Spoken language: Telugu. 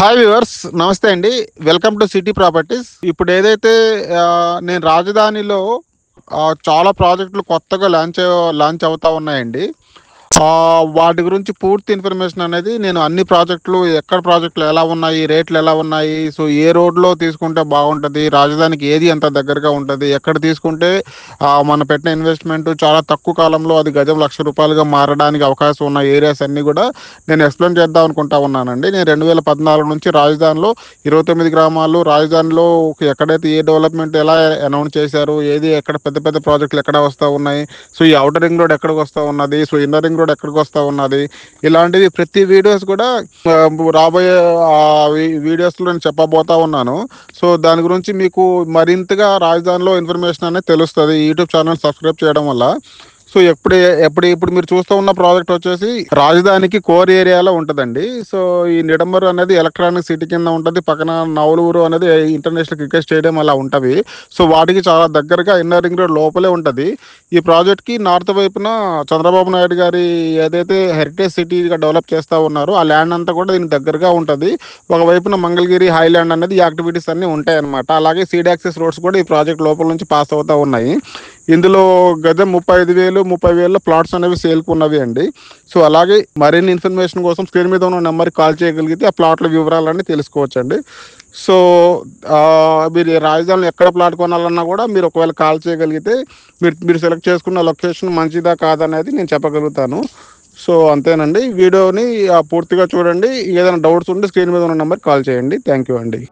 హాయ్ వ్యూవర్స్, నమస్తే అండి. Welcome to city properties. ఇప్పుడు ఏదైతే నేను రాజధానిలో చాలా ప్రాజెక్టులు కొత్తగా లాంచ్ అవుతా ఉన్నాయండి. వాటి గురించి పూర్తి ఇన్ఫర్మేషన్ అనేది నేను అన్ని ప్రాజెక్టులు, ఎక్కడ ప్రాజెక్టులు ఎలా ఉన్నాయి, రేట్లు ఎలా ఉన్నాయి, సో ఏ రోడ్లో తీసుకుంటే బాగుంటుంది, రాజధానికి ఏది ఎంత దగ్గరగా ఉంటుంది, ఎక్కడ తీసుకుంటే మన పెట్టిన ఇన్వెస్ట్మెంట్ చాలా తక్కువ కాలంలో అది గజం ₹1,00,000 మారడానికి అవకాశం ఉన్న ఏరియాస్ అన్నీ కూడా నేను ఎక్స్ప్లెయిన్ చేద్దాం అనుకుంటా ఉన్నానండి. నేను 2014 నుంచి రాజధానిలో 29 గ్రామాలు, రాజధానిలో ఎక్కడైతే ఏ డెవలప్మెంట్ ఎలా అనౌన్స్ చేశారు, ఏది ఎక్కడ పెద్ద పెద్ద ప్రాజెక్టులు ఎక్కడ వస్తూ ఉన్నాయి, సో ఈ అవుటర్ రింగ్ రోడ్ ఎక్కడికి వస్తూ ఉన్నది, సో ఇన్నర్ రింగ్ రోడ్ ఎక్కడికి వస్తూ ఉన్నది, ఇలాంటివి ప్రతి వీడియోస్ కూడా ఆ, రాబోయే వీడియోస్లో నేను చెప్పబోతా ఉన్నాను. సో దాని గురించి మీకు మరింతగా రాజధానిలో ఇన్ఫర్మేషన్ అనేది తెలుస్తుంది యూట్యూబ్ ఛానల్ సబ్స్క్రైబ్ చేయడం వల్ల. సో ఇప్పుడు మీరు చూస్తూ ఉన్న ప్రాజెక్ట్ వచ్చేసి రాజధానికి కోర్ ఏరియాలో ఉంటుందండి. సో ఈ నిడమరు అనేది ఎలక్ట్రానిక్ సిటీ కింద ఉంటుంది, పక్కన నవలూరు అనేది ఇంటర్నేషనల్ క్రికెట్ స్టేడియం అలా ఉంటవి. సో వాటికి చాలా దగ్గరగా ఇన్నర్ రింగ్ రోడ్ లోపలే ఉంటుంది. ఈ ప్రాజెక్ట్కి నార్త్ వైపున చంద్రబాబు నాయుడు గారి ఏదైతే హెరిటేజ్ సిటీగా డెవలప్ చేస్తూ ఉన్నారో ఆ ల్యాండ్ అంతా కూడా దీనికి దగ్గరగా ఉంటుంది. ఒకవైపున మంగళగిరి హైలాండ్ అనేది ఈ యాక్టివిటీస్ అన్నీ ఉంటాయి అన్నమాట. అలాగే సీడ్ యాక్సెస్ రోడ్స్ కూడా ఈ ప్రాజెక్ట్ లోపల నుంచి పాస్ అవుతూ ఉన్నాయి. ఇందులో గజం 35,000, 30,000 ప్లాట్స్ అనేవి సేల్కు ఉన్నవి అండి. సో అలాగే మరిన్ని ఇన్ఫర్మేషన్ కోసం స్క్రీన్ మీద ఉన్న నెంబర్కి కాల్ చేయగలిగితే ఆ ప్లాట్ల వివరాలన్నీ తెలుసుకోవచ్చండి. సో మీరు రాజధానిలో ఎక్కడ ప్లాట్ కొనాలన్నా కూడా మీరు ఒకవేళ కాల్ చేయగలిగితే మీరు సెలెక్ట్ చేసుకున్న లొకేషన్ మంచిదా కాదనేది నేను చెప్పగలుగుతాను. సో అంతేనండి. వీడియోని పూర్తిగా చూడండి. ఏదైనా డౌట్స్ ఉంటే స్క్రీన్ మీద ఉన్న నెంబర్కి కాల్ చేయండి. థ్యాంక్ యూ అండి.